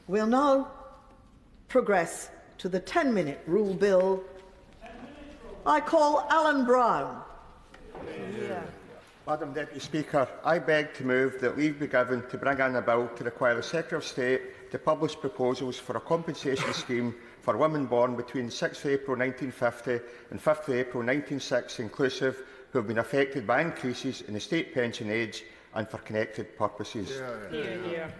We'll now progress to the 10-minute rule bill. I call Alan Brown. Madam Deputy Speaker, I beg to move that leave be given to bring in a bill to require the Secretary of State to publish proposals for a compensation scheme for women born between 6 April 1950 and 5 April 1960 inclusive who have been affected by increases in the state pension age and for connected purposes.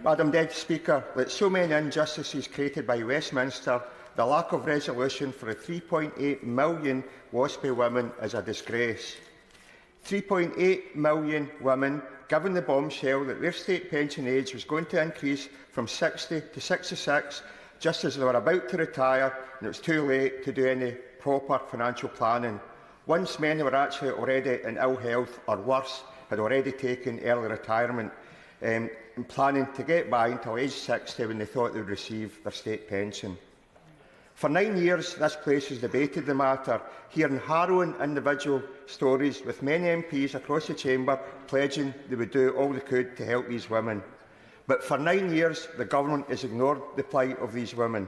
Madam Deputy Speaker, like so many injustices created by Westminster, the lack of resolution for the 3.8 million WASPI women is a disgrace. 3.8 million women given the bombshell that their state pension age was going to increase from 60 to 66 just as they were about to retire and it was too late to do any proper financial planning, once many were actually already in ill health or worse, had already taken early retirement and planning to get by until age 60 when they thought they would receive their state pension. For 9 years, this place has debated the matter, hearing harrowing individual stories, with many MPs across the chamber pledging they would do all they could to help these women. But for 9 years, the government has ignored the plight of these women.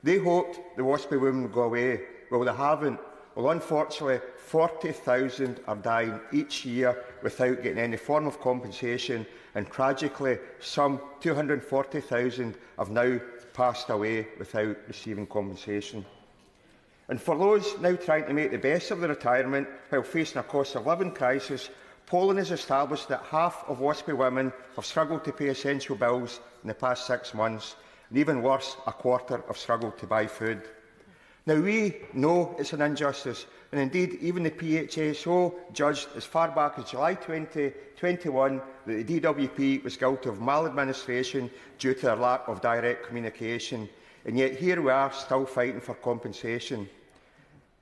They hoped the WASPI women would go away. Well, they haven't. Well, unfortunately, 40,000 are dying each year without getting any form of compensation, and tragically, some 240,000 have now passed away without receiving compensation. And for those now trying to make the best of their retirement while facing a cost of living crisis, polling has established that half of WASPI women have struggled to pay essential bills in the past 6 months, and even worse, a quarter have struggled to buy food. Now, we know it's an injustice, and indeed even the PHSO judged as far back as July 2021 that the DWP was guilty of maladministration due to their lack of direct communication, and yet here we are still fighting for compensation.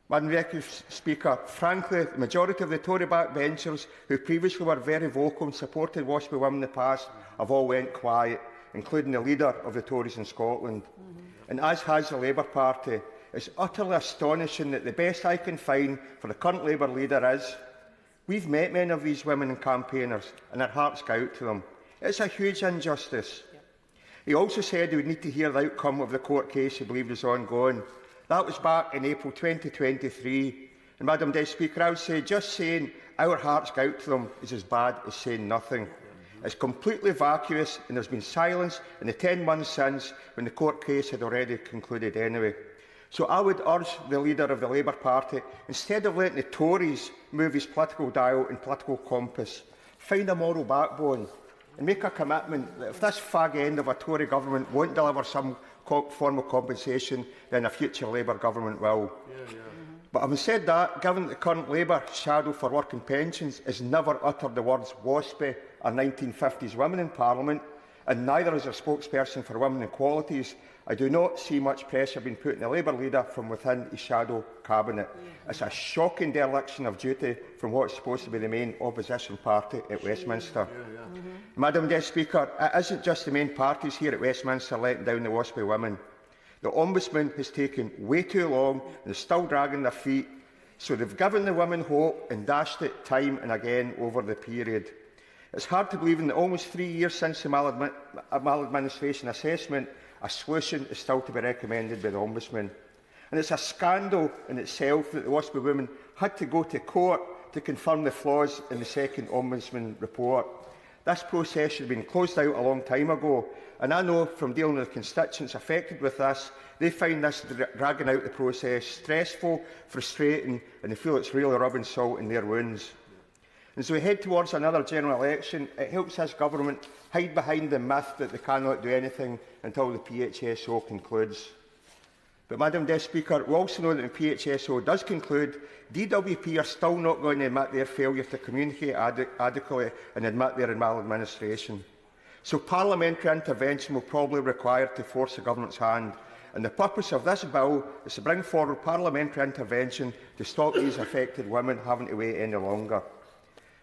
Madam Deputy Speaker, frankly, the majority of the Tory backbenchers who previously were very vocal and supported WASPI women in the past have all went quiet, including the leader of the Tories in Scotland, and as has the Labour Party. It's utterly astonishing that the best I can find for the current Labour leader is, we've met many of these women and campaigners, and our hearts go out to them. It's a huge injustice. He also said he would need to hear the outcome of the court case he believed was ongoing. That was back in April 2023. And, Madam Deputy Speaker, I would say just saying our hearts go out to them is as bad as saying nothing. It's completely vacuous, and there's been silence in the 10 months since when the court case had already concluded anyway. So I would urge the leader of the Labour Party, instead of letting the Tories move his political dial and political compass, find a moral backbone and make a commitment that if this fag end of a Tory government won't deliver some form of compensation, then a future Labour government will. But having said that, given that the current Labour shadow for working pensions has never uttered the words WASPI or 1950s women in Parliament, and neither is a spokesperson for women equalities, I do not see much pressure being put on the Labour leader from within his shadow cabinet. It's a shocking dereliction of duty from what is supposed to be the main opposition party at Westminster. Madam Deputy Speaker, it isn't just the main parties here at Westminster letting down the WASPI women. The Ombudsman has taken way too long and is still dragging their feet, so they've given the women hope and dashed it time and again over the period. It's hard to believe in that almost 3 years since the maladministration assessment, a solution is still to be recommended by the Ombudsman. And it's a scandal in itself that the WASPI women had to go to court to confirm the flaws in the second Ombudsman report. This process should have been closed out a long time ago, and I know from dealing with the constituents affected with this, they find this dragging out the process stressful, frustrating, and they feel it's really rubbing salt in their wounds. As we head towards another general election, it helps this government hide behind the myth that they cannot do anything until the PHSO concludes. But, Madam Deputy Speaker, we also know that the PHSO does conclude DWP are still not going to admit their failure to communicate adequately and admit their maladministration. So parliamentary intervention will probably be required to force the government's hand. And the purpose of this bill is to bring forward parliamentary intervention to stop these affected women having to wait any longer.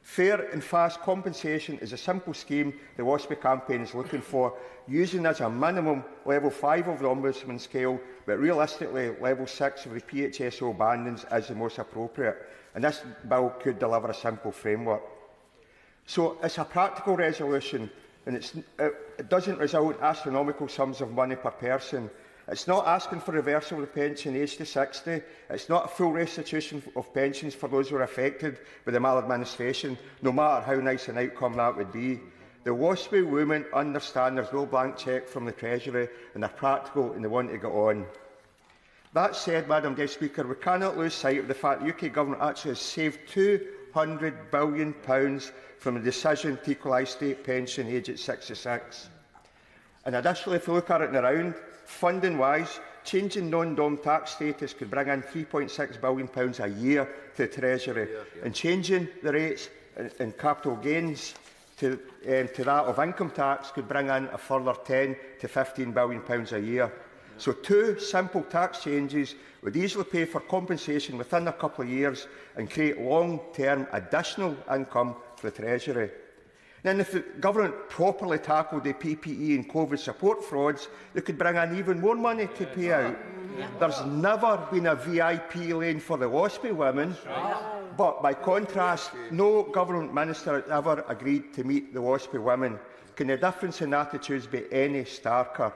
Fair and fast compensation is a simple scheme the WASPI campaign is looking for, using as a minimum level 5 of the Ombudsman scale, but realistically level 6 of the PHSO bandings is the most appropriate, and this bill could deliver a simple framework. So it's a practical resolution, and it doesn't result in astronomical sums of money per person. It's not asking for reversal of the pension age to 60. It's not a full restitution of pensions for those who are affected by the maladministration, no matter how nice an outcome that would be. The WASPI women understand there's no blank cheque from the Treasury, and they're practical and they want to get on. That said, Madam Deputy Speaker, we cannot lose sight of the fact the UK Government actually has saved £200 billion from the decision to equalise state pension age at 66. And additionally, if we look at it in the round, funding-wise, changing non-dom tax status could bring in £3.6 billion a year to the Treasury, and changing the rates in capital gains to that of income tax could bring in a further £10 to £15 billion a year. So 2 simple tax changes would easily pay for compensation within a couple of years and create long-term additional income for the Treasury. Then if the Government properly tackled the PPE and COVID support frauds, they could bring in even more money to pay out. There's never been a VIP lane for the WASPI women, but by contrast, no Government Minister has ever agreed to meet the WASPI women. Can the difference in attitudes be any starker?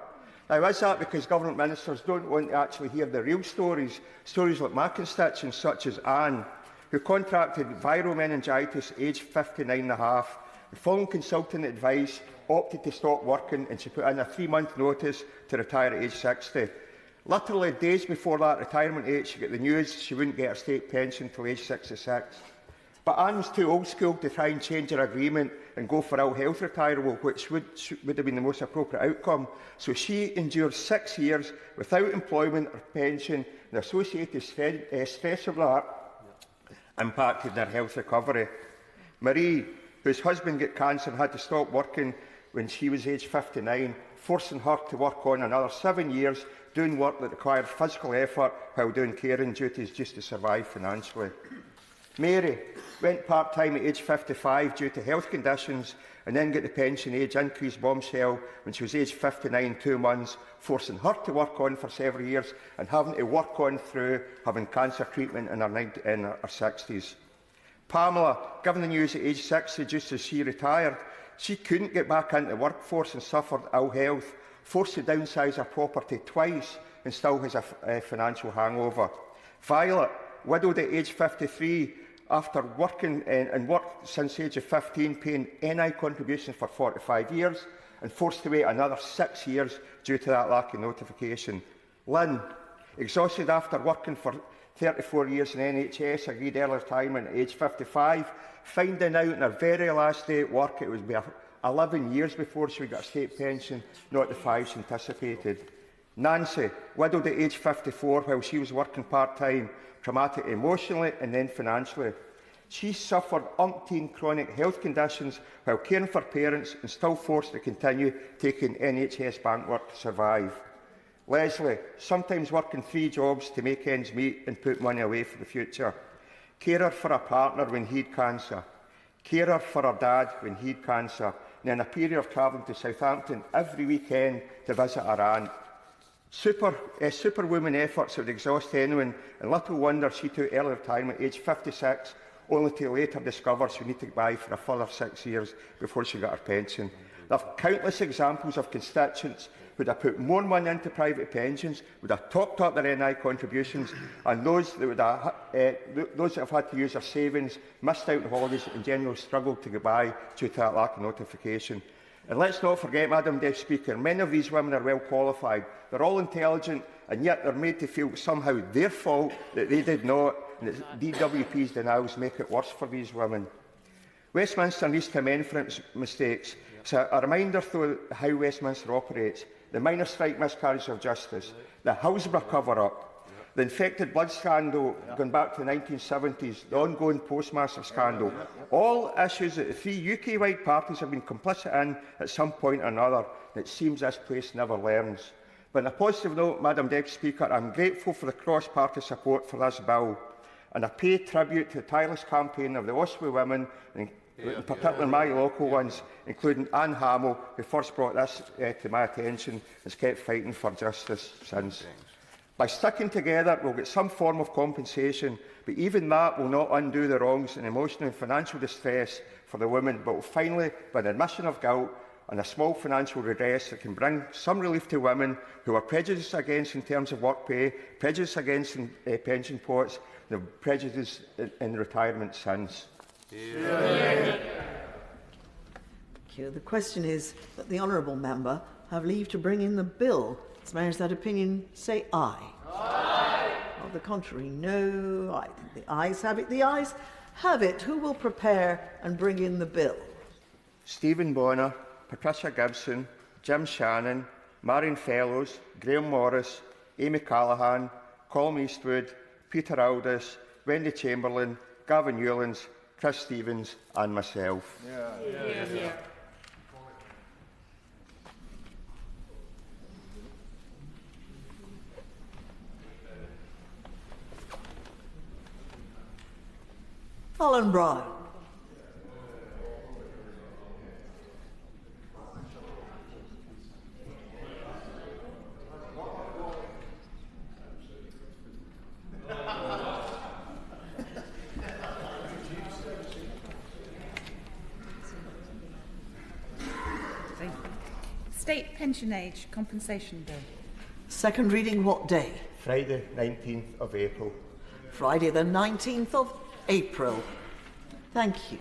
Now, is that because Government Ministers don't want to actually hear the real stories, stories like my constituents, such as Anne, who contracted viral meningitis aged 59.5, and following consultant advice, opted to stop working, and she put in a 3-month notice to retire at age 60. Literally days before that retirement age, she got the news she wouldn't get her state pension until age 66. But Anne was too old school to try and change her agreement and go for ill health retirement, which would have been the most appropriate outcome. So she endured 6 years without employment or pension, and the associated stress of that impacted her health recovery. Marie, whose husband got cancer and had to stop working when she was aged 59, forcing her to work on another 7 years doing work that required physical effort while doing caring duties just to survive financially. Mary went part-time at age 55 due to health conditions, and then got the pension age increase bombshell when she was aged 59 2 months, forcing her to work on for several years and having to work on through having cancer treatment in her 60s. Pamela, given the news at age 60 just as she retired, she couldn't get back into the workforce and suffered ill health, forced to downsize her property twice and still has a financial hangover. Violet, widowed at age 53, after working and worked since the age of 15, paying NI contributions for 45 years, and forced to wait another 6 years due to that lack of notification. Lynn, exhausted after working for 34 years in NHS, agreed early retirement at age 55, finding out on her very last day at work it would be 11 years before she would get a state pension, not the 5 she anticipated. Nancy, widowed at age 54 while she was working part-time, traumatic emotionally and then financially. She suffered umpteen chronic health conditions while caring for parents and still forced to continue taking NHS bank work to survive. Leslie, sometimes working 3 jobs to make ends meet and put money away for the future. Carer for a partner when he had cancer. Carer for her dad when he had cancer. And then a period of travelling to Southampton every weekend to visit her aunt. Superwoman efforts that would exhaust anyone, and little wonder she took early retirement at age 56, only to later discover she would need to buy for a further 6 years before she got her pension. There are countless examples of constituents who would have put more money into private pensions, would have topped up their NI contributions, and those that have had to use their savings, missed out on holidays and generally struggled to get by due to that lack of notification. And let's not forget, Madam Deputy Speaker, many of these women are well qualified. They're all intelligent, and yet they're made to feel somehow their fault that they did not, and that DWP's denials make it worse for these women. Westminster needs to amend for its mistakes. It's a reminder, though, how Westminster operates. The minor strike miscarriage of justice, the Hillsborough cover-up, the infected blood scandal going back to the 1970s, the ongoing Postmaster scandal, all issues that the 3 UK-wide parties have been complicit in at some point or another, and it seems this place never learns. But on a positive note, Madam Deputy Speaker, I'm grateful for the cross-party support for this bill, and I pay tribute to the tireless campaign of the WASPI women, and in particular my local ones, including Anne Hamill, who first brought this to my attention and has kept fighting for justice since. By sticking together, we'll get some form of compensation, but even that will not undo the wrongs and emotional and financial distress for the women, but will finally, by an admission of guilt, and a small financial redress that can bring some relief to women who are prejudiced against in terms of work pay, prejudiced against in pension pots, and prejudice in retirement since. Thank you. The question is that the honourable member have leave to bring in the bill. As members of that opinion say aye. Aye. Of the contrary, no. I think the ayes have it. The ayes have it. Who will prepare and bring in the bill? Stephen Bonner, Patricia Gibson, Jim Shannon, Marion Fellows, Graham Morris, Amy Callaghan, Colm Eastwood, Peter Aldis, Wendy Chamberlain, Gavin Newlands, Chris Stevens and myself. Alan Brown. State Pension Age Compensation Bill. Second reading what day? Friday, 19th of April. Friday the 19th of April. Thank you.